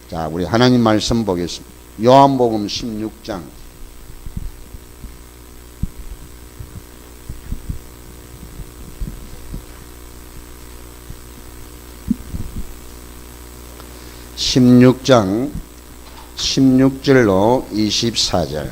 자, 우리 하나님 말씀 보겠습니다. 요한복음 16장. (16장) 16절로 24절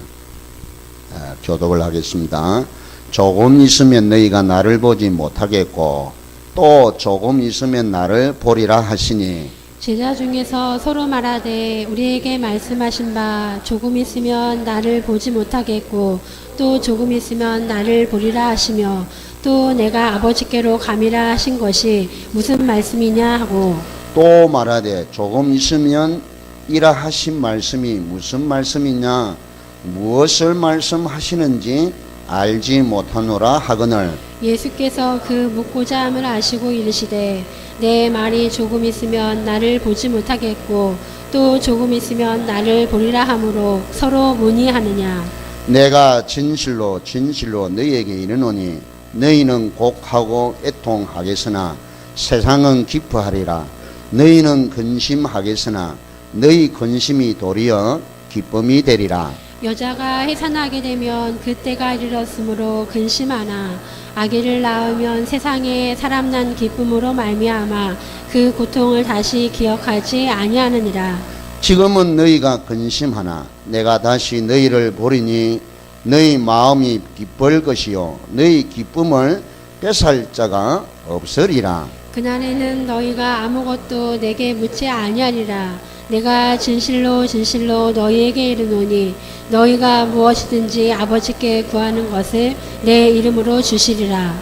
교독을 하겠습니다. 조금 있으면 너희가 나를 보지 못하겠고 또 조금 있으면 나를 보리라 하시니, 제자 중에서 서로 말하되 우리에게 말씀하신 바 조금 있으면 나를 보지 못하겠고 또 조금 있으면 나를 보리라 하시며, 또 내가 아버지께로 감이라 하신 것이 무슨 말씀이냐 하고, 또 말하되 조금 있으면 이라 하신 말씀이 무슨 말씀이냐, 무엇을 말씀하시는지 알지 못하노라 하거늘, 예수께서 그 묻고자 함을 아시고 이르시되 내 말이 조금 있으면 나를 보지 못하겠고 또 조금 있으면 나를 보리라 하므로 서로 문의하느냐. 내가 진실로 진실로 너희에게 이르노니 너희는 곡하고 애통하겠으나 세상은 기뻐하리라. 너희는 근심하겠으나 너희 근심이 도리어 기쁨이 되리라. 여자가 해산하게 되면 그때가 이르렀으므로 근심하나 아기를 낳으면 세상에 사람 난 기쁨으로 말미암아 그 고통을 다시 기억하지 아니하느니라. 지금은 너희가 근심하나 내가 다시 너희를 보리니 너희 마음이 기쁠 것이요 너희 기쁨을 뺏을 자가 없으리라. 그날에는 너희가 아무것도 내게 묻지 아니하리라. 내가 진실로 진실로 너희에게 이르노니 너희가 무엇이든지 아버지께 구하는 것을 내 이름으로 주시리라.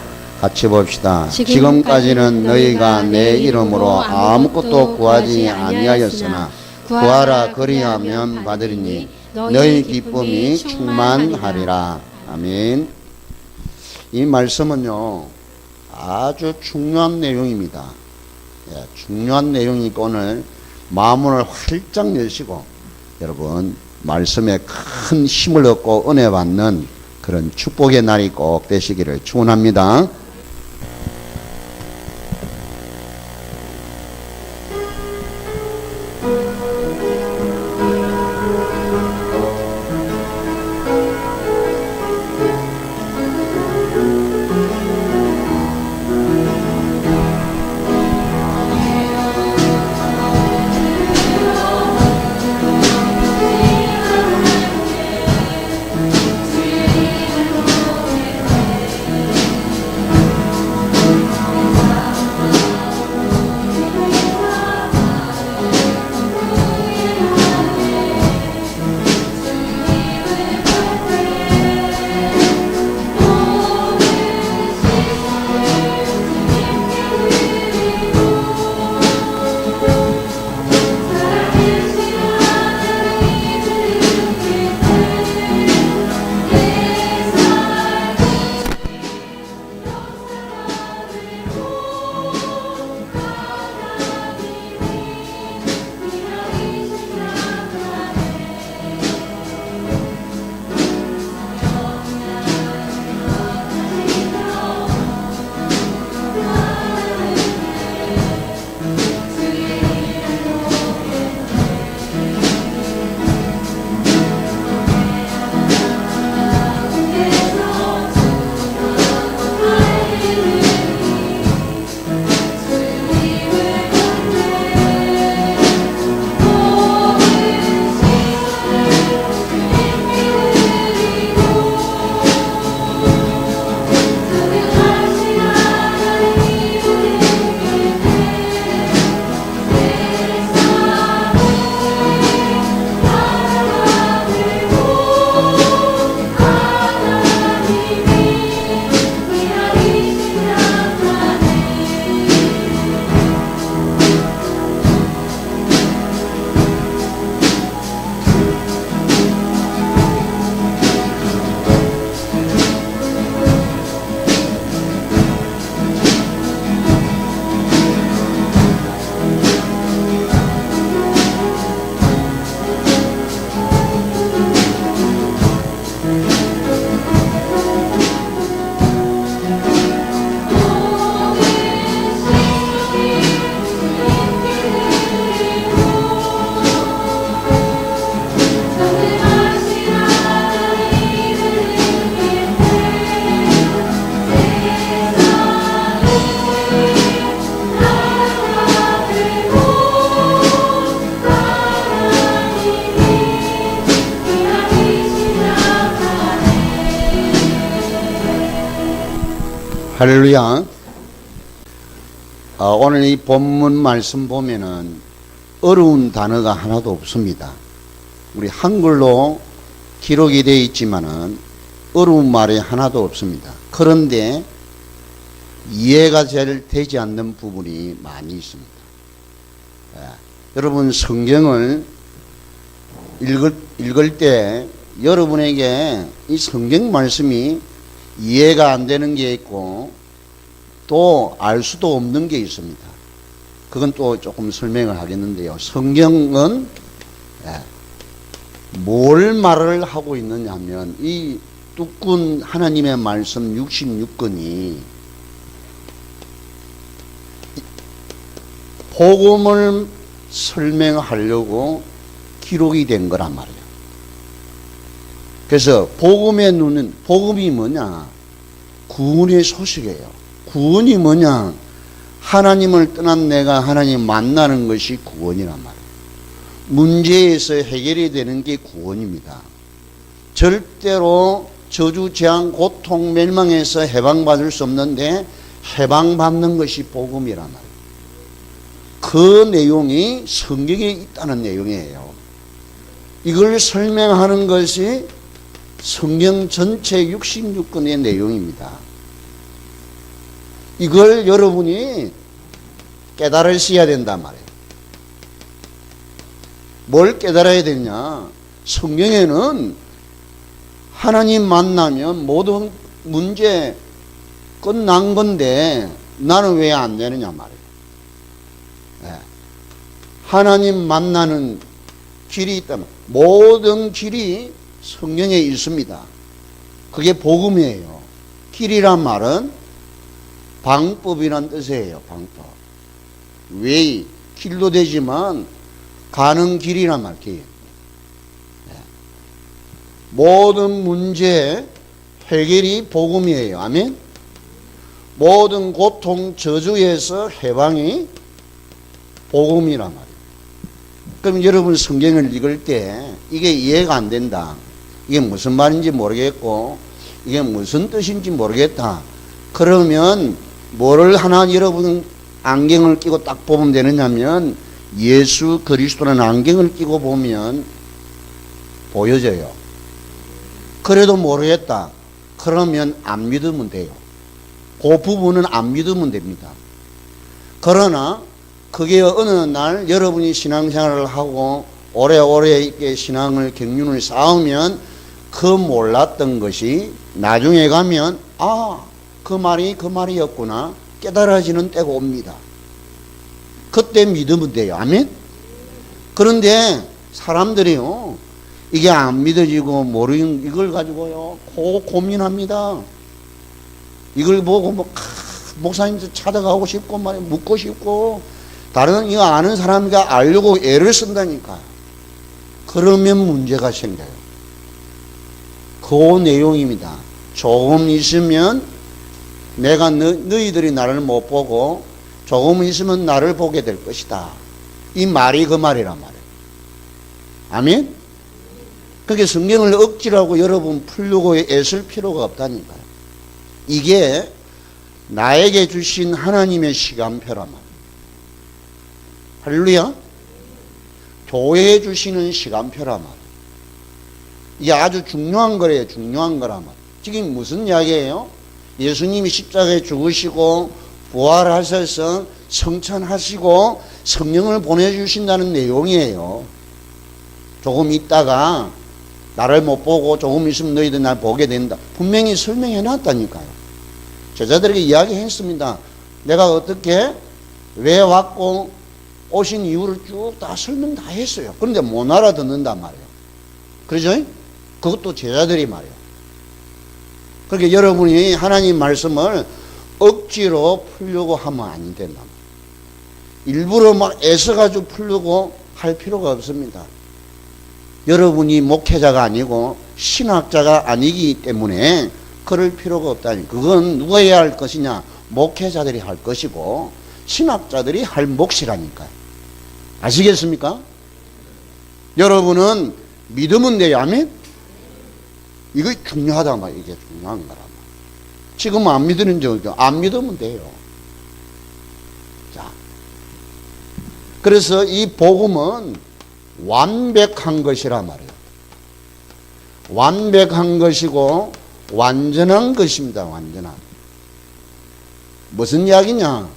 같이 봅시다. 지금까지는 너희가 내 이름으로 아무것도 구하지 아니하였으나 구하라 그리하면 받으리니 너희 기쁨이 충만하리라. 아멘. 이 말씀은요 아주 중요한 내용입니다. 중요한 내용이니까 오늘 마음을 활짝 여시고 여러분 말씀에 큰 힘을 얻고 은혜 받는 그런 축복의 날이 꼭 되시기를 축원합니다. 할렐루야. 오늘 이 본문 말씀 보면은 어려운 단어가 하나도 없습니다. 우리 한글로 기록이 되어 있지만은 어려운 말이 하나도 없습니다. 그런데 이해가 잘 되지 않는 부분이 많이 있습니다. 여러분 성경을 읽을 때 여러분에게 이 성경 말씀이 이해가 안 되는 게 있고 또 알 수도 없는 게 있습니다. 그건 또 조금 설명을 하겠는데요. 성경은 뭘 말을 하고 있느냐 하면 이 두꺼운 하나님의 말씀 66권이 복음을 설명하려고 기록이 된 거란 말이에요. 그래서 복음의 눈은, 복음이 뭐냐? 구원의 소식이에요. 구원이 뭐냐? 하나님을 떠난 내가 하나님 만나는 것이 구원이란 말이에요. 문제에서 해결이 되는 게 구원입니다. 절대로 저주, 재앙, 고통, 멸망에서 해방받을 수 없는데 해방받는 것이 복음이란 말이에요. 그 내용이 성경에 있다는 내용이에요. 이걸 설명하는 것이 성경 전체 66권의 내용입니다. 이걸 여러분이 깨달으셔야 된단 말이에요. 뭘 깨달아야 되냐? 성경에는 하나님 만나면 모든 문제 끝난 건데 나는 왜 안 되느냐 말이에요. 하나님 만나는 길이 있다면 모든 길이 성경에 있습니다. 그게 복음이에요. 길이란 말은 방법이란 뜻이에요. 방법. 왜 길도 되지만 가는 길이란 말. 길. 모든 문제 해결이 복음이에요. 아멘. 모든 고통 저주에서 해방이 복음이란 말이에요. 그럼 여러분 성경을 읽을 때 이게 이해가 안 된다. 이게 무슨 말인지 모르겠고 이게 무슨 뜻인지 모르겠다. 그러면 뭐를 하나 여러분 안경을 끼고 딱 보면 되느냐면 예수 그리스도라는 안경을 끼고 보면 보여져요. 그래도 모르겠다. 그러면 안 믿으면 돼요. 그 부분은 안 믿으면 됩니다. 그러나 그게 어느 날 여러분이 신앙생활을 하고 오래오래 있게 신앙을 경륜을 쌓으면 그 몰랐던 것이 나중에 가면 그 말이 그 말이었구나 깨달아지는 때가 옵니다. 그때 믿으면 돼요. 아멘? 그런데 사람들이요 이게 안 믿어지고 모르는 이걸 가지고요 고민합니다. 이걸 보고 목사님도 찾아가고 싶고 묻고 싶고 다른 이거 아는 사람과 알려고 애를 쓴다니까요. 그러면 문제가 생겨요. 그 내용입니다. 조금 있으면 내가 너희들이 나를 못 보고 조금 있으면 나를 보게 될 것이다. 이 말이 그 말이란 말이에요. 아멘? 그게 성경을 억지라고 여러분 풀려고 애쓸 필요가 없다니까요. 이게 나에게 주신 하나님의 시간표란 말이에요. 할렐루야. 교회에 주시는 시간표란 말이에요. 이게 아주 중요한 거래요. 중요한 거란 말이에요. 지금 무슨 이야기예요? 예수님이 십자가에 죽으시고 부활하셔서 성천하시고 성령을 보내주신다는 내용이에요. 조금 있다가 나를 못 보고 조금 있으면 너희들 날 보게 된다. 분명히 설명해 놨다니까요. 제자들에게 이야기했습니다. 내가 어떻게 왜 왔고 오신 이유를 쭉 다 설명 다 했어요. 그런데 못 알아듣는단 말이에요. 그러죠? 그것도 제자들이 말이에요. 그러니까 여러분이 하나님 말씀을 억지로 풀려고 하면 안 된다. 일부러 막 애써가지고 풀려고 할 필요가 없습니다. 여러분이 목회자가 아니고 신학자가 아니기 때문에 그럴 필요가 없다니. 그건 누가 해야 할 것이냐? 목회자들이 할 것이고 신학자들이 할 몫이라니까요. 아시겠습니까? 여러분은 믿으면 돼요. 아멘? 이거 중요하단 말이에요. 이게 중요한 거란 말이에요. 지금 안 믿는 적이죠. 안 믿으면 돼요. 자, 그래서 이 복음은 완벽한 것이라 말이에요. 완벽한 것이고 완전한 것입니다. 완전한. 무슨 이야기냐?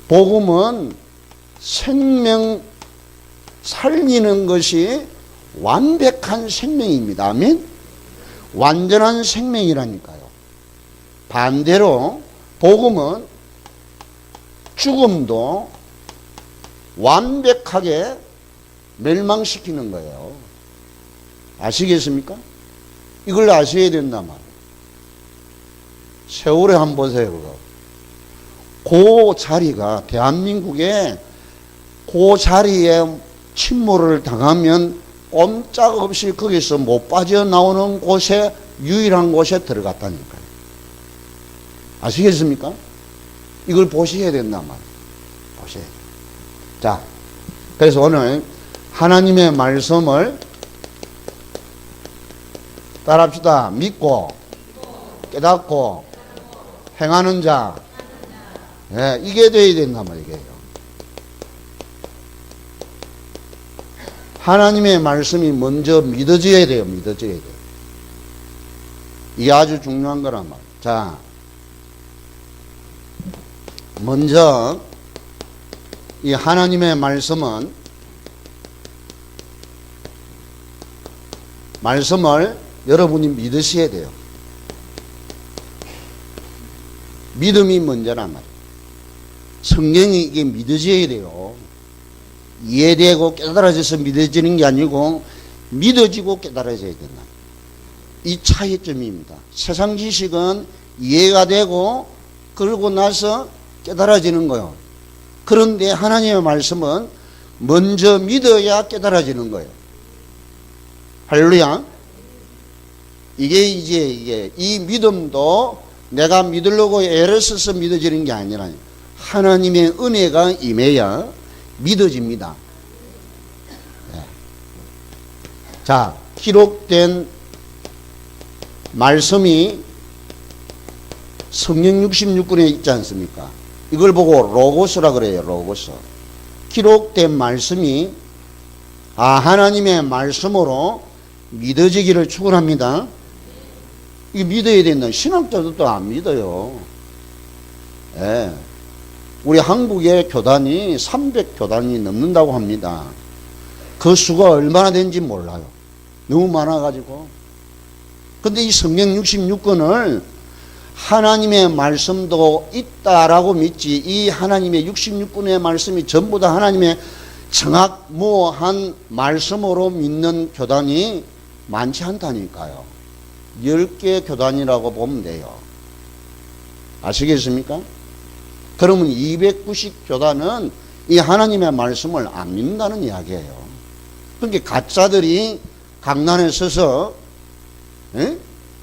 복음은 생명 살리는 것이 완벽한 생명입니다. 아멘? 완전한 생명이라니까요. 반대로 복음은 죽음도 완벽하게 멸망시키는 거예요. 아시겠습니까? 이걸 아셔야 된단 말이에요. 세월에 한번 보세요. 그거. 그 자리가 대한민국에 그 자리에 침몰을 당하면 꼼짝없이 거기서 못 빠져나오는 곳에 유일한 곳에 들어갔다니까요. 아시겠습니까? 이걸 보셔야 된단 말이에요. 보셔야 돼요. 자, 그래서 오늘 하나님의 말씀을 따라합시다. 믿고 깨닫고 행하는 자. 예, 이게 돼야 된단 말이에요. 하나님의 말씀이 먼저 믿어져야 돼요. 믿어져야 돼요. 이게 아주 중요한 거란 말이에요. 자, 먼저 이 하나님의 말씀을 여러분이 믿으셔야 돼요. 믿음이 먼저란 말이에요. 성경이 이게 믿어져야 돼요. 이해되고 깨달아져서 믿어지는 게 아니고 믿어지고 깨달아져야 된다. 이 차이점입니다. 세상 지식은 이해가 되고 그러고 나서 깨달아지는 거예요. 그런데 하나님의 말씀은 먼저 믿어야 깨달아지는 거예요. 할렐루야. 이게 이 믿음도 내가 믿으려고 애를 써서 믿어지는 게 아니라 하나님의 은혜가 임해야 믿어집니다. 네. 자, 기록된 말씀이 성경 66권에 있지 않습니까? 이걸 보고 로고스라 그래요. 로고스. 기록된 말씀이 하나님의 말씀으로 믿어지기를 축원합니다. 이게 믿어야 된다. 신학자들도 안 믿어요. 예. 우리 한국의 교단이 300교단이 넘는다고 합니다. 그 수가 얼마나 되는지 몰라요. 너무 많아가지고. 근데 이 성경 66권을 하나님의 말씀도 있다라고 믿지, 이 하나님의 66권의 말씀이 전부 다 하나님의 정확무한 말씀으로 믿는 교단이 많지 않다니까요. 10개 교단이라고 보면 돼요. 아시겠습니까? 그러면 290교단은 이 하나님의 말씀을 안 믿는다는 이야기예요. 그러니까 가짜들이 강단에 서서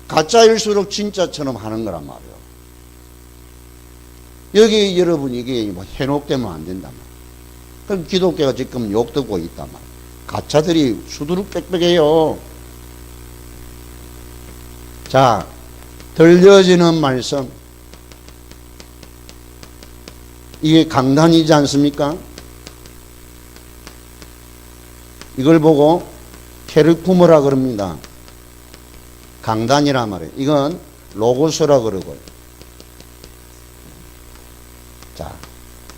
가짜일수록 진짜처럼 하는 거란 말이에요. 여기 여러분 이게 뭐 현혹되면 안 된단 말이에요. 그럼 기독교가 지금 욕듣고 있단 말이에요. 가짜들이 수두룩 빽빽해요. 자, 들려지는 말씀. 이게 강단이지 않습니까? 이걸 보고 케르쿠모라 그럽니다. 강단이라 말이에요. 이건 로고스라 그러고요. 자,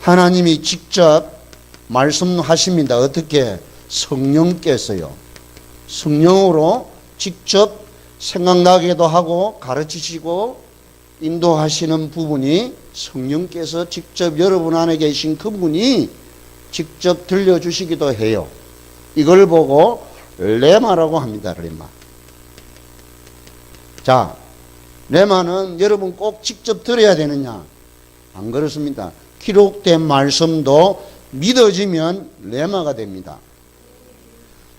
하나님이 직접 말씀하십니다. 어떻게? 성령께서요. 성령으로 직접 생각나게도 하고 가르치시고 인도하시는 부분이 성령께서 직접 여러분 안에 계신 그분이 직접 들려주시기도 해요. 이걸 보고 레마라고 합니다. 레마. 자, 레마는 여러분 꼭 직접 들어야 되느냐? 안 그렇습니다. 기록된 말씀도 믿어지면 레마가 됩니다.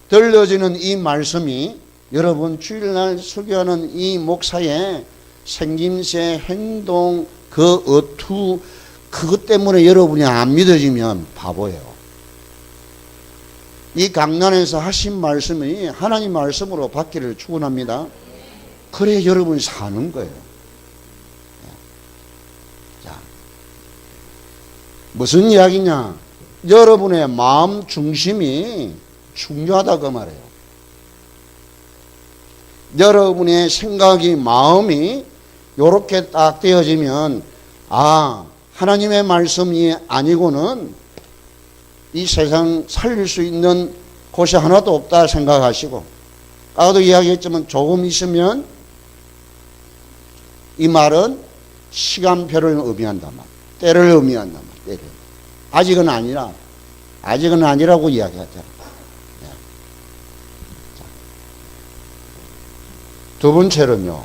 들려지는 이 말씀이 여러분 주일날 설교하는 이 목사의 생김새, 행동, 그 어투, 그것 때문에 여러분이 안 믿어지면 바보예요. 이 강단에서 하신 말씀이 하나님 말씀으로 받기를 축원합니다. 그래 여러분이 사는 거예요. 무슨 이야기냐? 여러분의 마음 중심이 중요하다 그 말이에요. 여러분의 생각이 마음이 요렇게 딱 되어지면 하나님의 말씀이 아니고는 이 세상 살릴 수 있는 곳이 하나도 없다 생각하시고, 아까도 이야기했지만 조금 있으면 이 말은 시간표를 의미한단 말, 때를 의미한단 말, 때를. 아직은 아니라고 이야기하잖아요. 두 번째로는요,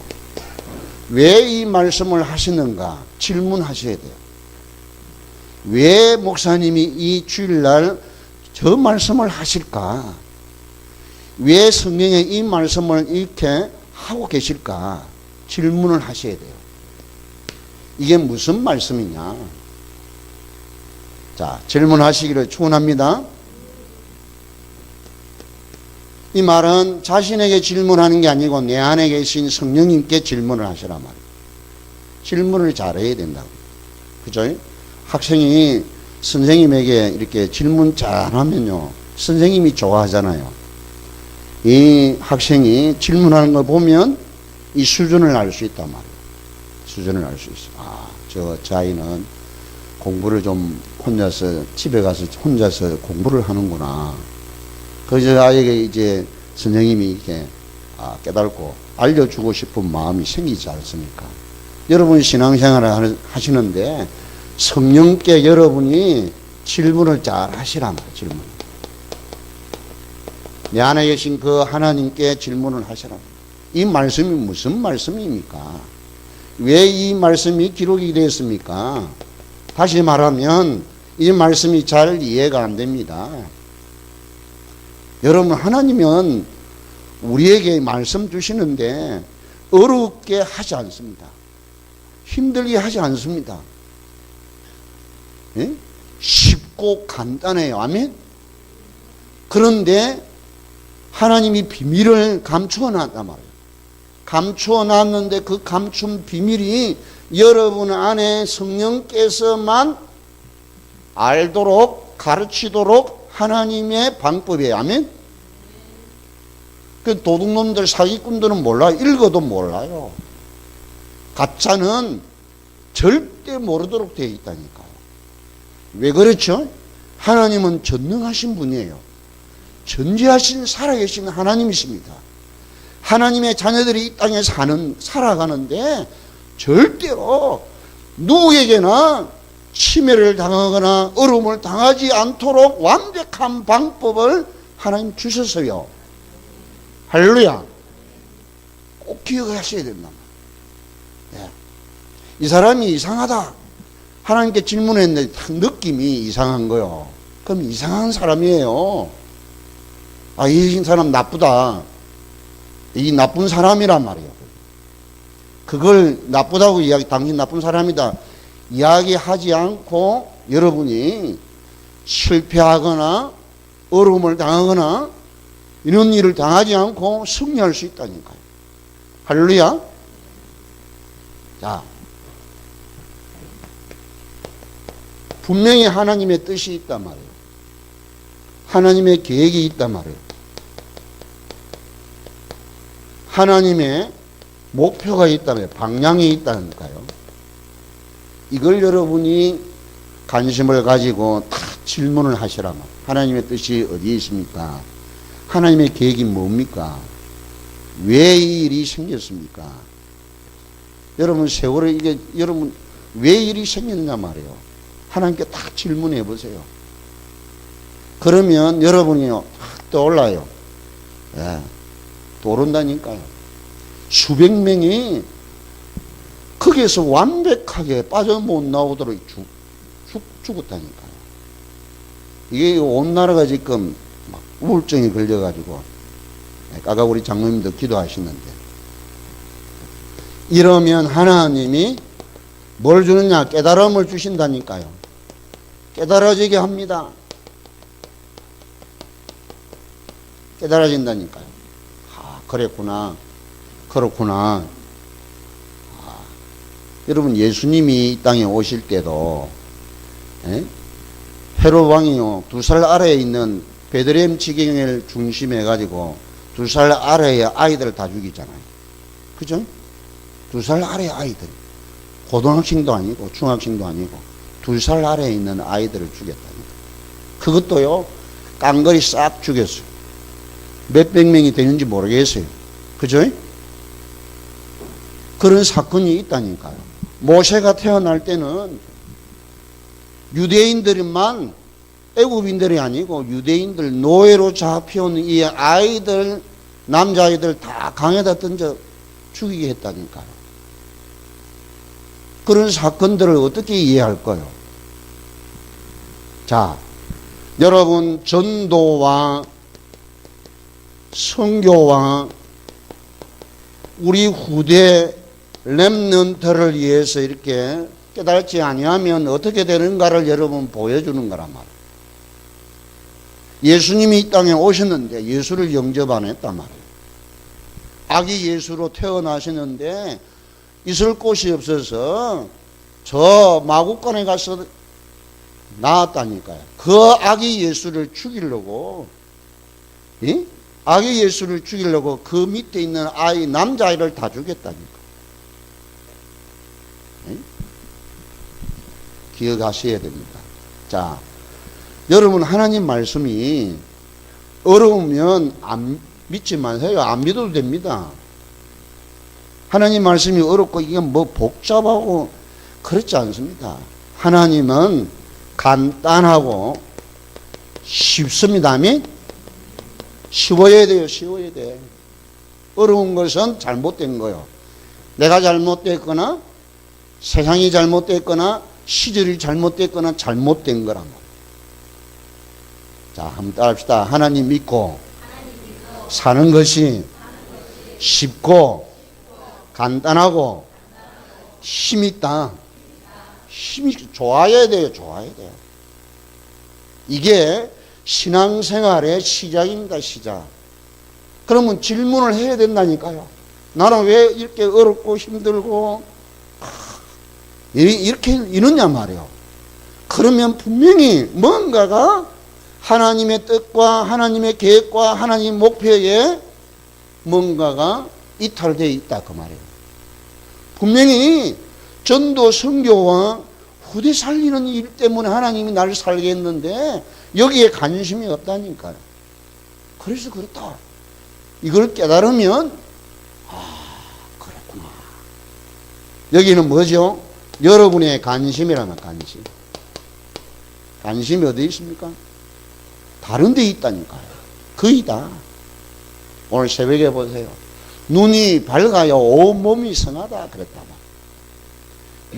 왜 이 말씀을 하시는가 질문하셔야 돼요. 왜 목사님이 이 주일날 저 말씀을 하실까? 왜 성경에 이 말씀을 이렇게 하고 계실까? 질문을 하셔야 돼요. 이게 무슨 말씀이냐? 자, 질문하시기를 축원합니다. 이 말은 자신에게 질문하는 게 아니고 내 안에 계신 성령님께 질문을 하시라 말이에요. 질문을 잘해야 된다고. 그죠? 학생이 선생님에게 이렇게 질문 잘하면요, 선생님이 좋아하잖아요. 이 학생이 질문하는 걸 보면 이 수준을 알 수 있단 말이에요. 수준을 알 수 있어. 저 아이는 공부를 좀 혼자서 집에 가서 혼자서 공부를 하는구나. 그래서 아이에게 이제 선생님이 이렇게 깨닫고 알려주고 싶은 마음이 생기지 않습니까? 여러분 신앙생활을 하시는데 성령께 여러분이 질문을 잘 하시란 말이에요. 질문. 내 안에 계신 그 하나님께 질문을 하시란 말이에요. 이 말씀이 무슨 말씀입니까? 왜 이 말씀이 기록이 되었습니까? 다시 말하면 이 말씀이 잘 이해가 안 됩니다. 여러분, 하나님은 우리에게 말씀 주시는데 어렵게 하지 않습니다. 힘들게 하지 않습니다. 예? 쉽고 간단해요. 아멘? 그런데 하나님이 비밀을 감추어 놨단 말이에요. 감추어 놨는데 그 감춘 비밀이 여러분 안에 성령께서만 알도록 가르치도록 하나님의 방법이에요. 아멘? 그 도둑놈들, 사기꾼들은 몰라요. 읽어도 몰라요. 가짜는 절대 모르도록 되어 있다니까요. 왜 그렇죠? 하나님은 전능하신 분이에요. 전지하신 살아계신 하나님이십니다. 하나님의 자녀들이 이 땅에 살아가는데 절대로 누구에게나 침해를 당하거나 어려움을 당하지 않도록 완벽한 방법을 하나님 주셨어요. 할렐루야. 꼭 기억하셔야 된다. 네. 이 사람이 이상하다. 하나님께 질문했는데 느낌이 이상한 거요. 그럼 이상한 사람이에요. 이 사람 나쁘다. 이 나쁜 사람이란 말이에요. 그걸 나쁘다고 당신 나쁜 사람이다 이야기하지 않고 여러분이 실패하거나 어려움을 당하거나 이런 일을 당하지 않고 승리할 수 있다니까요. 할렐루야. 자, 분명히 하나님의 뜻이 있단 말이에요. 하나님의 계획이 있단 말이에요. 하나님의 목표가 있다면 방향이 있다니까요. 이걸 여러분이 관심을 가지고 다 질문을 하시라면 하나님의 뜻이 어디에 있습니까? 하나님의 계획이 뭡니까? 왜 이 일이 생겼습니까? 여러분 세월에 이게 여러분 왜 일이 생겼냐 말이에요. 하나님께 딱 질문해 보세요. 그러면 여러분이요 떠올라요. 예, 떠오른다니까요. 수백 명이 거기에서 완벽하게 빠져 못 나오도록 죽었다니까요. 이게 온 나라가 지금 막 우울증이 걸려가지고 아까 우리 장로님도 기도하시는데 이러면 하나님이 뭘 주느냐? 깨달음을 주신다니까요. 깨달아지게 합니다. 깨달아진다니까요. 그랬구나. 그렇구나. 여러분 예수님이 이 땅에 오실 때도 헤롯 왕이요 2살 아래에 있는 베들레헴 지경을 중심해 가지고 2살 아래의 아이들을 다 죽이잖아요. 그죠? 2살 아래의 아이들, 고등학생도 아니고 중학생도 아니고 2살 아래에 있는 아이들을 죽였다니까. 그것도요 깡그리 싹 죽였어요. 몇백 명이 되는지 모르겠어요. 그죠? 그런 사건이 있다니까요. 모세가 태어날 때는 유대인들만, 애굽인들이 아니고 유대인들 노예로 잡혀온 이 아이들, 남자아이들 다 강에다 던져 죽이게 했다니까요. 그런 사건들을 어떻게 이해할까요? 자, 여러분 전도와 선교와 우리 후대 렘넌트를 위해서 이렇게 깨달지 아니하면 어떻게 되는가를 여러분 보여주는 거란 말이에요. 예수님이 이 땅에 오셨는데 예수를 영접 안 했단 말이에요. 아기 예수로 태어나시는데 있을 곳이 없어서 저 마구간에 가서 나왔다니까요. 그 아기 예수를 죽이려고, 예? 아기 예수를 죽이려고 그 밑에 있는 아이, 남자아이를 다 죽였다니까. 예? 기억하셔야 됩니다. 자, 여러분 하나님 말씀이 어려우면 안 믿지 마세요. 안 믿어도 됩니다. 하나님 말씀이 어렵고 이게 뭐 복잡하고 그렇지 않습니다. 하나님은 간단하고 쉽습니다. 아멘? 쉬워야 돼요. 쉬워야 돼. 어려운 것은 잘못된 거요. 내가 잘못됐거나 세상이 잘못됐거나 시절이 잘못됐거나 잘못된 거란 말이에요. 자, 한번 따라합시다. 하나님 믿고 사는 것이 쉽고 간단하고 힘있다. 힘이 좋아야 돼요. 좋아야 돼요. 이게 신앙생활의 시작입니다. 시작. 그러면 질문을 해야 된다니까요. 나는 왜 이렇게 어렵고 힘들고 이렇게 이러냐 말이에요. 그러면 분명히 뭔가가 하나님의 뜻과 하나님의 계획과 하나님의 목표에 뭔가가 이탈되어 있다 그 말이에요. 분명히 전도 선교와 후대 살리는 일 때문에 하나님이 나를 살게 했는데 여기에 관심이 없다니까요. 그래서 그렇다. 이걸 깨달으면 그렇구나. 여기는 뭐죠? 여러분의 관심이라면 관심. 관심이 어디 있습니까? 다른 데 있다니까요. 거의 다. 오늘 새벽에 보세요. 눈이 밝아야 온몸이 선하다 그랬다.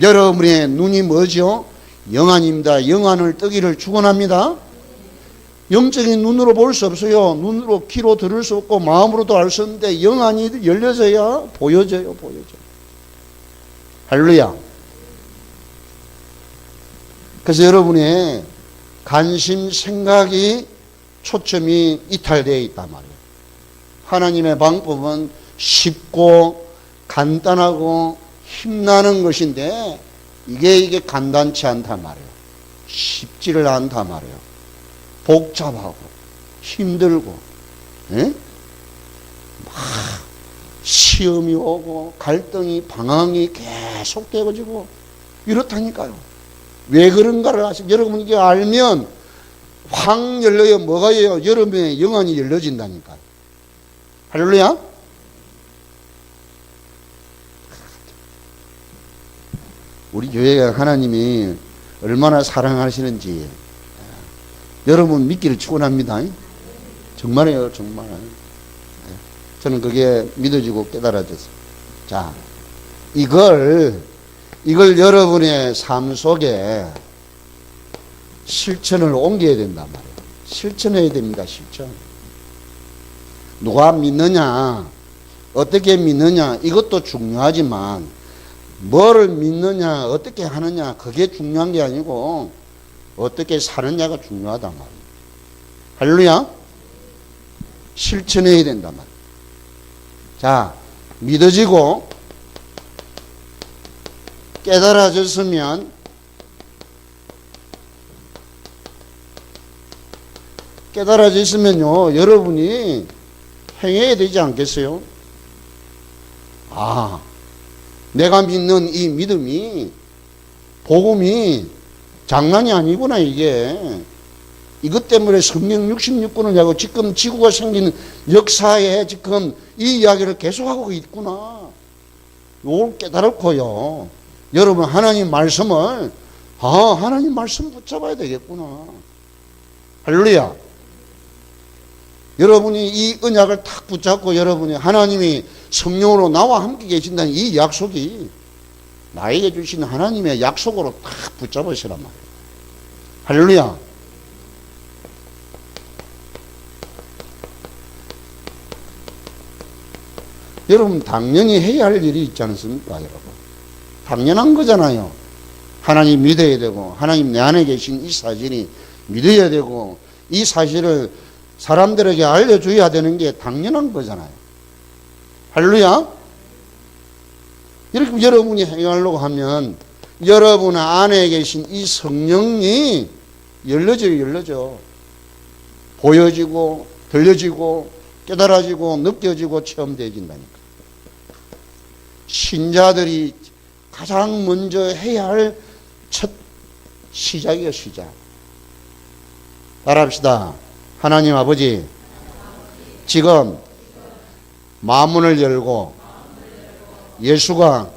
여러분의 눈이 뭐죠? 영안입니다. 영안을 뜨기를 축원합니다. 영적인 눈으로 볼 수 없어요. 눈으로 귀로 들을 수 없고 마음으로도 알 수 없는데 영안이 열려져야 보여져요. 보여져요. 할렐루야. 그래서 여러분의 관심, 생각이 초점이 이탈되어 있단 말이에요. 하나님의 방법은 쉽고 간단하고 힘나는 것인데 이게 간단치 않단 말이에요. 쉽지를 않단 말이에요. 복잡하고 힘들고, 예? 막 시험이 오고 갈등이 방황이 계속 되어지고 이렇다니까요. 왜 그런가를 아시죠? 여러분 이게 알면 확 열려요. 뭐가 예요? 여러분의 영안이 열려진다니까요. 할렐루야. 우리 교회가 하나님이 얼마나 사랑하시는지 여러분 믿기를 축원합니다. 정말이에요. 정말. 저는 그게 믿어지고 깨달아졌어요. 자, 이걸 여러분의 삶 속에 실천을 옮겨야 된단 말이에요. 실천해야 됩니다. 실천. 누가 믿느냐, 어떻게 믿느냐, 이것도 중요하지만 뭐를 믿느냐, 어떻게 하느냐, 그게 중요한 게 아니고 어떻게 사느냐가 중요하단 말이에요. 할렐루야. 실천해야 된단 말이에요. 자, 믿어지고 깨달아졌으면 깨달아졌으면요, 여러분이 행해야 되지 않겠어요? 아, 내가 믿는 이 믿음이, 복음이 장난이 아니구나, 이게. 이것 때문에 성경 66권을 하고 지금 지구가 생긴 역사에 지금 이 이야기를 계속하고 있구나. 이걸 깨달았고요. 여러분, 하나님 말씀을, 하나님 말씀 붙잡아야 되겠구나. 할렐루야. 여러분이 이 언약을 탁 붙잡고 여러분이 하나님이 성령으로 나와 함께 계신다는 이 약속이 나에게 주신 하나님의 약속으로 탁 붙잡으시란 말이에요. 할렐루야. 여러분, 당연히 해야 할 일이 있지 않습니까, 여러분? 당연한 거잖아요. 하나님 믿어야 되고, 하나님 내 안에 계신 이 사실이 믿어야 되고, 이 사실을 사람들에게 알려줘야 되는 게 당연한 거잖아요. 할렐루야. 이렇게 여러분이 행하려고 하면 여러분 안에 계신 이 성령이 열려져. 보여지고 들려지고 깨달아지고 느껴지고 체험되어진다니까. 신자들이 가장 먼저 해야 할 첫 시작이에요, 시작. 따라합시다. 하나님 아버지, 지금 마음문을 열고 예수가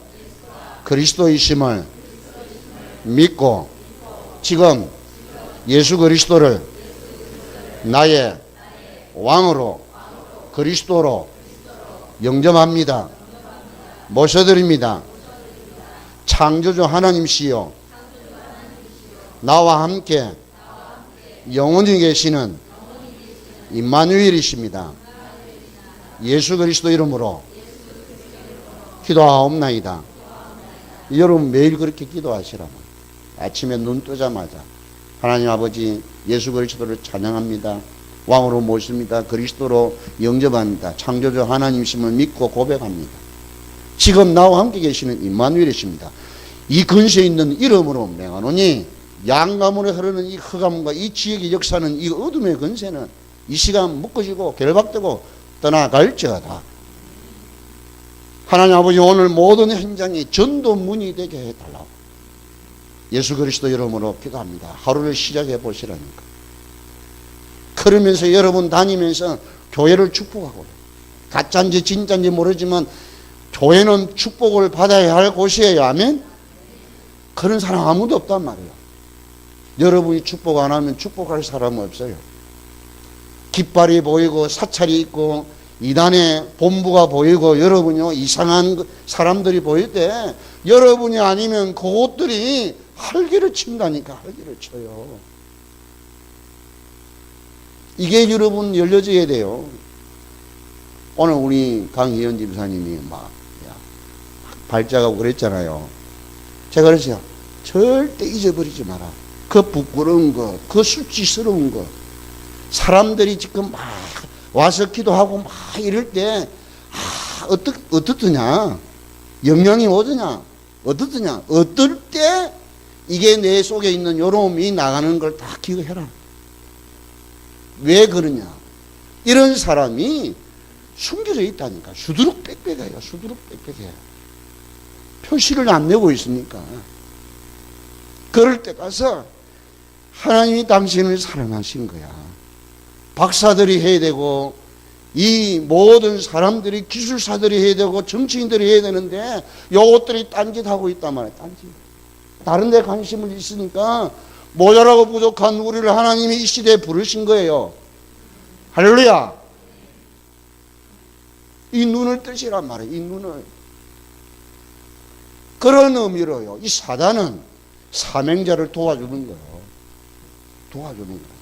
그리스도이심을 믿고 지금 예수 그리스도를 나의 왕으로 그리스도로 영접합니다. 모셔드립니다. 창조주 하나님시여 나와 함께 영원히 계시는 임마누엘이십니다. 예수 그리스도 이름으로 기도하옵나이다. 여러분 매일 그렇게 기도하시라고. 아침에 눈 뜨자마자 하나님 아버지 예수 그리스도를 찬양합니다. 왕으로 모십니다. 그리스도로 영접합니다. 창조주 하나님이심을 믿고 고백합니다. 지금 나와 함께 계시는 임마누엘이십니다. 이 근세에 있는 이름으로 맹하노니 양가문에 흐르는 이 흑암과 이 지역의 역사는 이 어둠의 근세는 이 시간 묶어지고 결박되고 떠나갈지어다. 하나님 아버지 오늘 모든 현장이 전도문이 되게 해달라고 예수 그리스도 이름으로 기도합니다. 하루를 시작해 보시라니까. 그러면서 여러분 다니면서 교회를 축복하고 가짜인지 진짜인지 모르지만 교회는 축복을 받아야 할 곳이에요. 아멘? 그런 사람 아무도 없단 말이에요. 여러분이 축복 안 하면 축복할 사람은 없어요. 깃발이 보이고 사찰이 있고 이단의 본부가 보이고 여러분요 이상한 사람들이 보일 때 여러분이 아니면 그것들이 활기를 친다니까. 활기를 쳐요. 이게 여러분 열려져야 돼요. 오늘 우리 강희연 집사님이 막 발작하고 그랬잖아요. 제가 그랬어요. 절대 잊어버리지 마라. 그 부끄러운 거, 그 수치스러운 거. 사람들이 지금 막 와서 기도하고 막 이럴 때, 어떻더냐? 영향이 오더냐? 어떻더냐? 어떨 때 이게 내 속에 있는 요놈이 나가는 걸 다 기억해라. 왜 그러냐? 이런 사람이 숨겨져 있다니까. 수두룩 빽빽해요. 수두룩 빽빽해. 표시를 안 내고 있으니까. 그럴 때 가서 하나님이 당신을 사랑하신 거야. 박사들이 해야 되고 이 모든 사람들이 기술사들이 해야 되고 정치인들이 해야 되는데 요것들이 딴짓하고 있단 말이야. 딴짓. 다른 데 관심을 있으니까 모자라고 부족한 우리를 하나님이 이 시대에 부르신 거예요. 할렐루야. 이 눈을 뜨시란 말이에요. 이 눈을. 그런 의미로요. 이 사단은 사명자를 도와주는 거예요. 도와주는 거예요.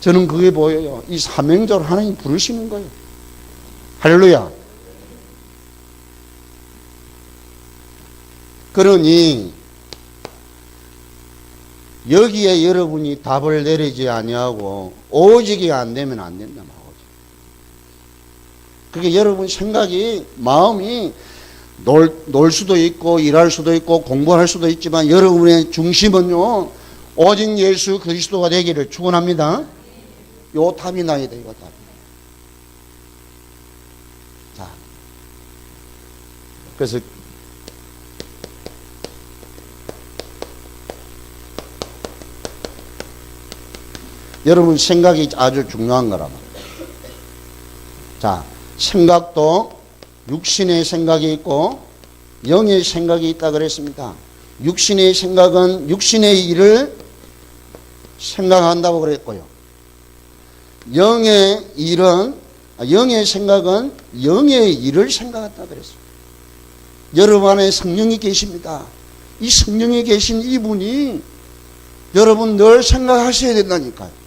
저는 그게 보여요. 이 사명자로 하나님 부르시는 거예요. 할렐루야. 그러니 여기에 여러분이 답을 내리지 아니하고 오직이 안 되면 안 된다. 그게 여러분 생각이 마음이 놀 수도 있고 일할 수도 있고 공부할 수도 있지만 여러분의 중심은요 오직 예수 그리스도가 되기를 축원합니다. 요 답이 나야 돼요. 요 답. 자, 그래서 여러분 생각이 아주 중요한 거란 말이에요. 자, 생각도 육신의 생각이 있고 영의 생각이 있다 그랬습니다. 육신의 생각은 육신의 일을 생각한다고 그랬고요. 영의 생각은 영의 일을 생각한다 그랬어요. 여러분 안에 성령이 계십니다. 이 성령이 계신 이분이 여러분 늘 생각하셔야 된다니까요.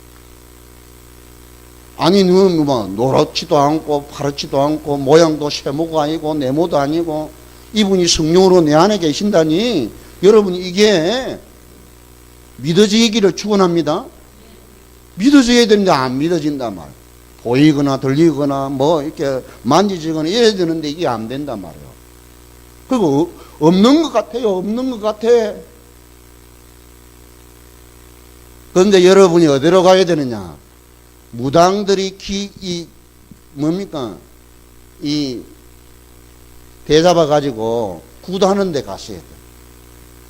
아니, 뭐, 노랗지도 않고, 파랗지도 않고, 모양도 세모가 아니고, 네모도 아니고, 이분이 성령으로 내 안에 계신다니, 여러분, 이게 믿어지기를 축원합니다. 믿어져야 되는데 안 믿어진단 말이에요. 보이거나 들리거나, 뭐, 이렇게 만지지거나 이래야 되는데 이게 안 된단 말이에요. 그리고 없는 것 같아요. 없는 것 같아. 그런데 여러분이 어디로 가야 되느냐? 무당들이 뭡니까? 이 대잡아 가지고 구도하는 데 갔어야 돼요.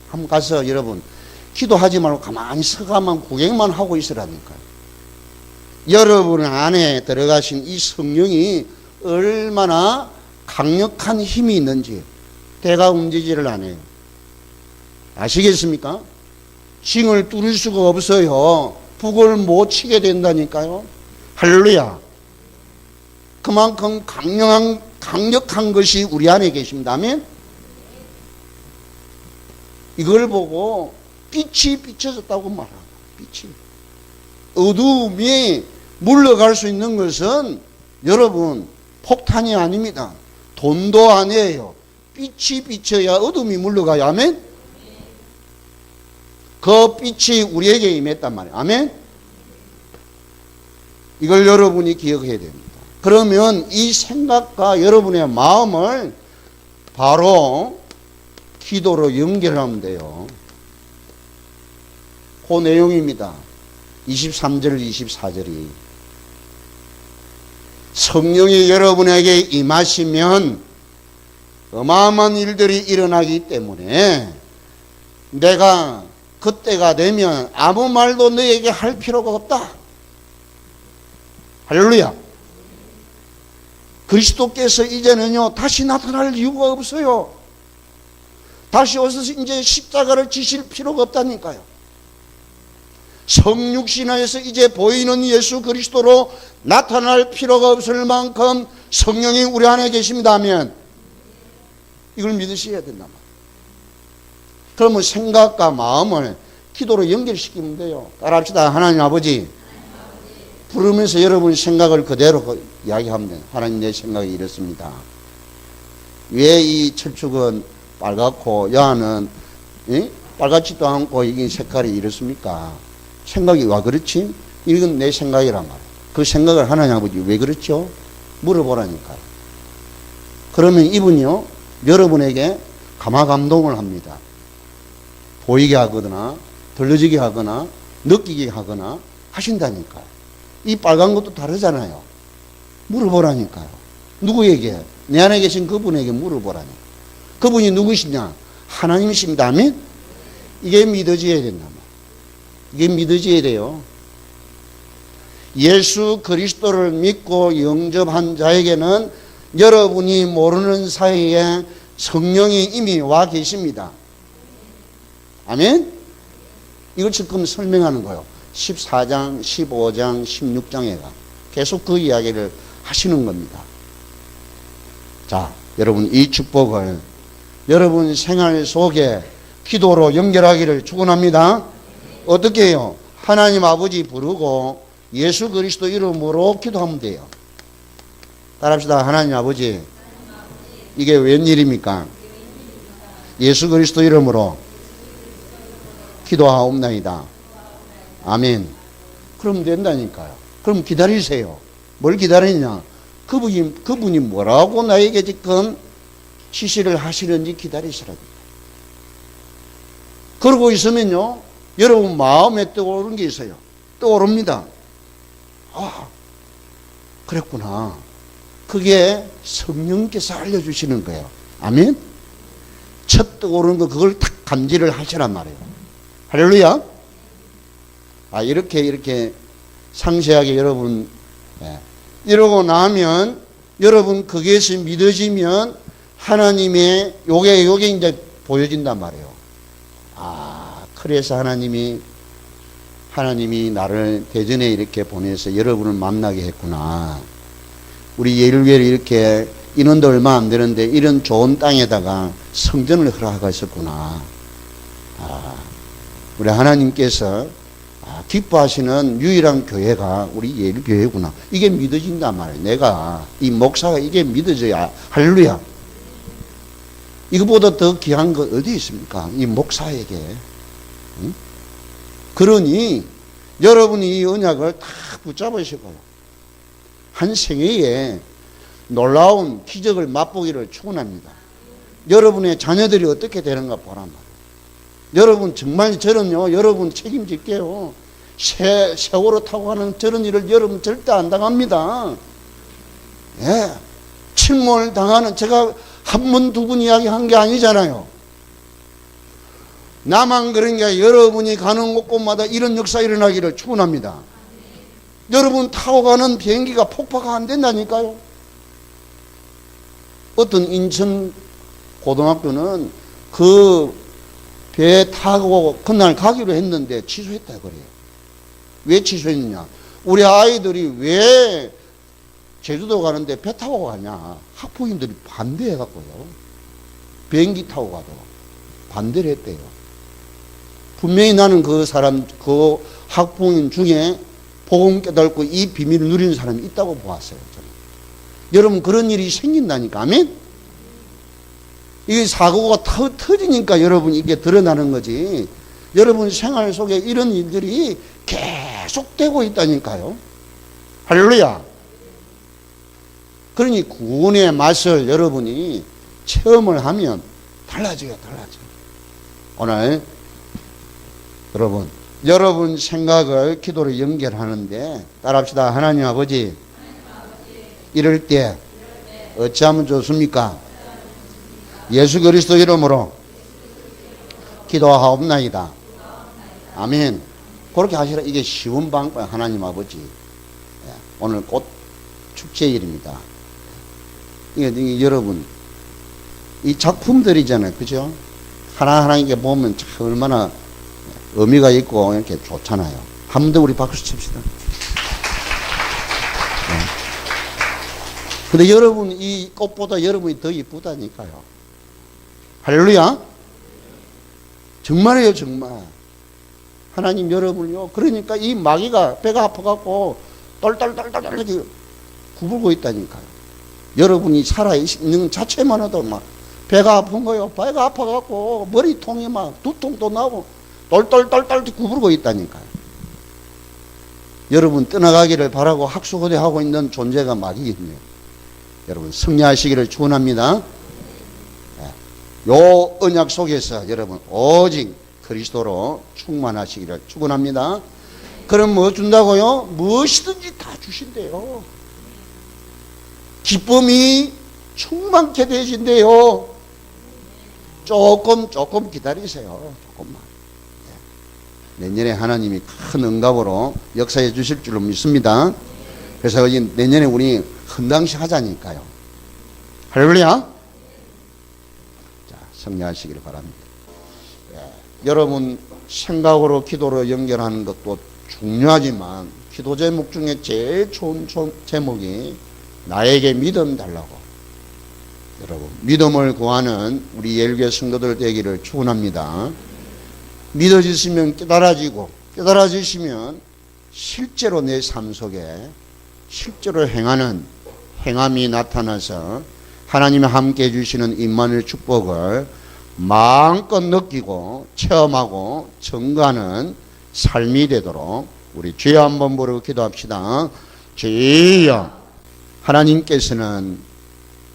한번 가서 여러분 기도하지 말고 가만히 서가만 구경만 하고 있으라니까요. 여러분 안에 들어가신 이 성령이 얼마나 강력한 힘이 있는지 대가 움직이지를 안 해요. 아시겠습니까? 징을 뚫을 수가 없어요. 북을 못 치게 된다니까요. 할렐루야. 그만큼 강력한 것이 우리 안에 계십니다. 아멘? 이걸 보고 빛이 비춰졌다고 말합니다. 빛이. 어두움이 물러갈 수 있는 것은 여러분 폭탄이 아닙니다. 돈도 아니에요. 빛이 비쳐야 어둠이 물러가요. 아멘? 그 빛이 우리에게 임했단 말이에요. 아멘? 이걸 여러분이 기억해야 됩니다. 그러면 이 생각과 여러분의 마음을 바로 기도로 연결하면 돼요. 그 내용입니다. 23절, 24절이. 성령이 여러분에게 임하시면 어마어마한 일들이 일어나기 때문에 내가 그때가 되면 아무 말도 너에게 할 필요가 없다. 할렐루야. 그리스도께서 이제는요 다시 나타날 이유가 없어요. 다시 오셔서 이제 십자가를 지실 필요가 없다니까요. 성육신하에서 이제 보이는 예수 그리스도로 나타날 필요가 없을 만큼 성령이 우리 안에 계십니다 하면 이걸 믿으셔야 된단 말이에요. 그러면 생각과 마음을 기도로 연결시키면 돼요. 따라합시다. 하나님 아버지. 부르면서 여러분 생각을 그대로 이야기하면 돼요. 하나님 내 생각이 이렇습니다. 왜 이 철쭉은 빨갛고 여하는 빨갛지도 않고 이게 색깔이 이렇습니까? 생각이 와 그렇지? 이건 내 생각이란 말이에요. 그 생각을 하나님 아버지 왜 그렇죠? 물어보라니까요. 그러면 이분이요 여러분에게 감화감동을 합니다. 보이게 하거나 들려지게 하거나 느끼게 하거나 하신다니까요. 이 빨간 것도 다르잖아요. 물어보라니까요. 누구에게? 내 안에 계신 그분에게 물어보라니까. 그분이 누구시냐? 하나님이십니다. 아멘? 이게 믿어져야 된단 말이에요. 이게 믿어져야 돼요. 예수 그리스도를 믿고 영접한 자에게는 여러분이 모르는 사이에 성령이 이미 와 계십니다. 아멘? 이걸 지금 설명하는 거예요. 14장, 15장, 16장에가 계속 그 이야기를 하시는 겁니다. 자, 여러분 이 축복을 여러분 생활 속에 기도로 연결하기를 축원합니다. 어떻게 해요? 하나님 아버지 부르고 예수 그리스도 이름으로 기도하면 돼요. 따라합시다. 하나님 아버지. 이게 웬일입니까? 예수 그리스도 이름으로 기도하옵나이다. 아멘. 그럼 된다니까요. 그럼 기다리세요. 뭘 기다리냐? 그분이 뭐라고 나에게 지금 지시를 하시는지 기다리시라고. 그러고 있으면요, 여러분 마음에 떠오르는 게 있어요. 떠오릅니다. 아, 그랬구나. 그게 성령께서 알려주시는 거예요. 아멘? 첫 떠오르는 거 그걸 탁 감지를 하시란 말이에요. 할렐루야. 아, 이렇게 상세하게 여러분, 이러고 나면 여러분 거기에서 믿어지면 하나님의 요게 이제 보여진단 말이에요. 아, 그래서 하나님이 나를 대전에 이렇게 보내서 여러분을 만나게 했구나. 우리 예일교회를 이렇게 인원도 얼마 안 되는데 이런 좋은 땅에다가 성전을 허락하셨구나. 아, 우리 하나님께서 기뻐하시는 유일한 교회가 우리 예일교회구나. 이게 믿어진단 말이에요. 내가 이 목사가 이게 믿어져야. 할렐루야. 이거보다 더 귀한 거 어디 있습니까? 이 목사에게. 응? 그러니 여러분이 이 언약을 다 붙잡으시고 한 생애에 놀라운 기적을 맛보기를 축원합니다. 여러분의 자녀들이 어떻게 되는가 보란 말이에요. 여러분 정말 저는요, 여러분 책임질게요. 세월호 타고 가는 저런 일을 여러분 절대 안 당합니다. 예. 침몰 당하는, 제가 한 번, 두 번 이야기한 게 아니잖아요. 나만 그런 게 아니라 여러분이 가는 곳곳마다 이런 역사 일어나기를 축원합니다. 여러분 타고 가는 비행기가 폭파가 안 된다니까요. 어떤 인천 고등학교는 그 배 타고 그날 가기로 했는데 취소했다 그래요. 왜 취소했느냐? 우리 아이들이 왜 제주도 가는데 배 타고 가냐? 학부모님들이 반대해갖고요. 비행기 타고 가도 반대를 했대요. 분명히 나는 그 학부모님 중에 복음 깨닫고 이 비밀을 누리는 사람이 있다고 보았어요. 저는. 여러분 그런 일이 생긴다니까. 아멘? 이게 사고가 터지니까 여러분 이게 드러나는 거지. 여러분 생활 속에 이런 일들이 계속되고 있다니까요. 할렐루야. 그러니 구원의 맛을 여러분이 체험을 하면 달라져요. 오늘 여러분 생각을 기도로 연결하는데 따라합시다. 하나님 아버지, 이럴 때 어찌하면 좋습니까? 예수 그리스도 이름으로 기도하옵나이다. 아멘. 그렇게 하시라. 이게 쉬운 방법. 하나님 아버지, 오늘 꽃 축제일입니다. 이게 여러분 이 작품들이잖아요. 그죠? 하나하나 이게 보면 참 얼마나 의미가 있고 이렇게 좋잖아요. 한 번 더 우리 박수 칩시다. 근데 여러분 이 꽃보다 여러분이 더 이쁘다니까요. 할렐루야. 정말이에요. 정말. 하나님 여러분요. 그러니까 이 마귀가 배가 아파갖고 똘똘똘똘 구불고 있다니까요. 여러분이 살아있는 자체만 해도 막 배가 아픈 거요. 배가 아파갖고 머리통이 막 두통도 나고 똘똘똘똘 구부르고 있다니까요. 여러분 떠나가기를 바라고 학수고대하고 있는 존재가 마귀거든요. 여러분 승리하시기를 축원합니다. 요 언약 속에서 여러분 오직 그리스도로 충만하시기를 축원합니다. 그럼 뭐 준다고요? 무엇이든지 다 주신대요. 기쁨이 충만케 되신대요. 조금 기다리세요. 조금만. 내년에 하나님이 큰 응답으로 역사해 주실 줄로 믿습니다. 그래서 내년에 우리 헌당식 하자니까요. 할렐루야. 자, 승리하시기를 바랍니다. 여러분 생각으로 기도로 연결하는 것도 중요하지만 기도 제목 중에 제일 좋은 제목이 나에게 믿음 달라고. 여러분 믿음을 구하는 우리 예일교회 성도들 되기를 축원합니다. 믿어지시면 깨달아지고 깨달아지시면 실제로 내 삶 속에 실제로 행하는 행함이 나타나서 하나님이 함께 해주시는 임마누엘 축복을 마음껏 느끼고 체험하고 증거하는 삶이 되도록 우리 주여 한번 부르고 기도합시다. 주여. 하나님께서는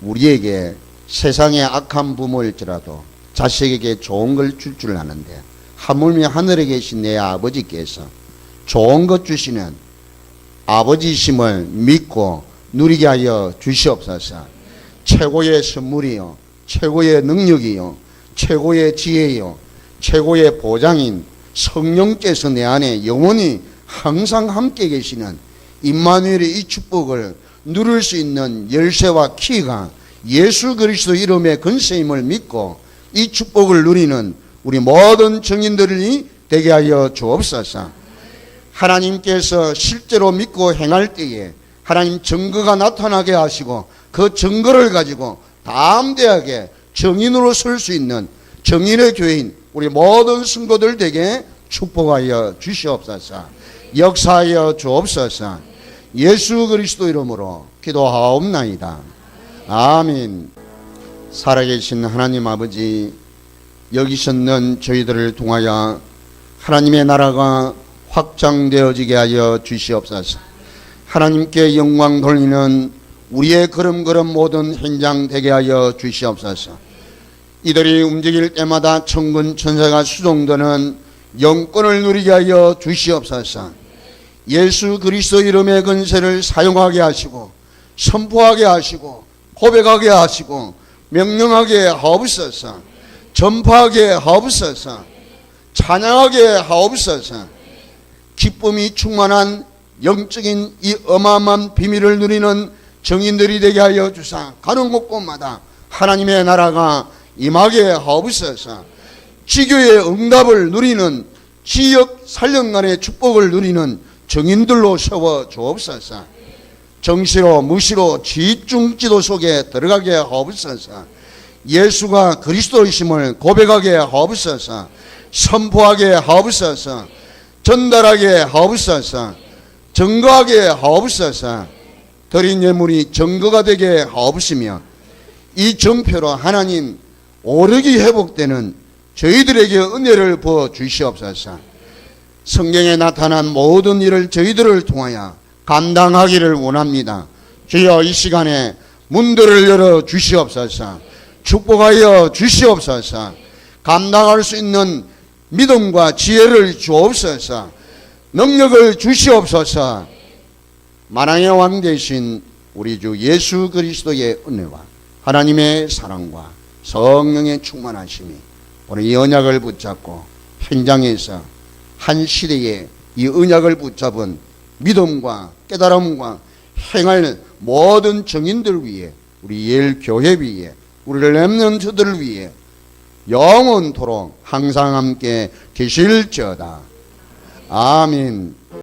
우리에게 세상의 악한 부모일지라도 자식에게 좋은 걸 줄 줄 아는데 하물며 하늘에 계신 내 아버지께서 좋은 것 주시는 아버지심을 믿고 누리게 하여 주시옵소서. 최고의 선물이요, 최고의 능력이요, 최고의 지혜요, 최고의 보장인 성령께서 내 안에 영원히 항상 함께 계시는 임마누엘의 이 축복을 누릴 수 있는 열쇠와 키가 예수 그리스도 이름의 근세임을 믿고 이 축복을 누리는 우리 모든 증인들이 되게 하여 주옵소서. 하나님께서 실제로 믿고 행할 때에 하나님 증거가 나타나게 하시고 그 증거를 가지고 담대하게 정인으로 설 수 있는 정인의 교회인 우리 모든 성도들 되게 축복하여 주시옵소서. 역사하여 주옵소서. 예수 그리스도 이름으로 기도하옵나이다. 아멘. 살아계신 하나님 아버지, 여기 있는 저희들을 통하여 하나님의 나라가 확장되어지게 하여 주시옵소서. 하나님께 영광 돌리는 우리의 걸음걸음 모든 현장 되게 하여 주시옵소서. 이들이 움직일 때마다 천군 천사가 수종되는 영권을 누리게 하여 주시옵소서. 예수 그리스도 이름의 근세를 사용하게 하시고 선포하게 하시고 고백하게 하시고 명령하게 하옵소서. 전파하게 하옵소서. 찬양하게 하옵소서. 기쁨이 충만한 영적인 이 어마어마한 비밀을 누리는 정인들이 되게 하여 주사 가는 곳곳마다 하나님의 나라가 임하게 하옵소서. 지교의 응답을 누리는 지역 살령간의 축복을 누리는 정인들로 세워 주옵소서. 정시로 무시로 지중지도 속에 들어가게 하옵소서. 예수가 그리스도이심을 고백하게 하옵소서. 선포하게 하옵소서. 전달하게 하옵소서. 증거하게 하옵소서. 드린 예물이 증거가 되게 하옵시며 이 정표로 하나님 오력이 회복되는 저희들에게 은혜를 부어 주시옵소서. 성경에 나타난 모든 일을 저희들을 통하여 감당하기를 원합니다. 주여 이 시간에 문들을 열어 주시옵소서. 축복하여 주시옵소서. 감당할 수 있는 믿음과 지혜를 주옵소서. 능력을 주시옵소서. 만왕의 왕 되신 우리 주 예수 그리스도의 은혜와 하나님의 사랑과 성령의 충만하심이 오늘 이 언약을 붙잡고 현장에서 한 시대에 이 언약을 붙잡은 믿음과 깨달음과 행할 모든 정인들 위해 우리 예일 교회 위에 우리 렘넌트들 위해 영원토록 항상 함께 계실지어다. 아멘.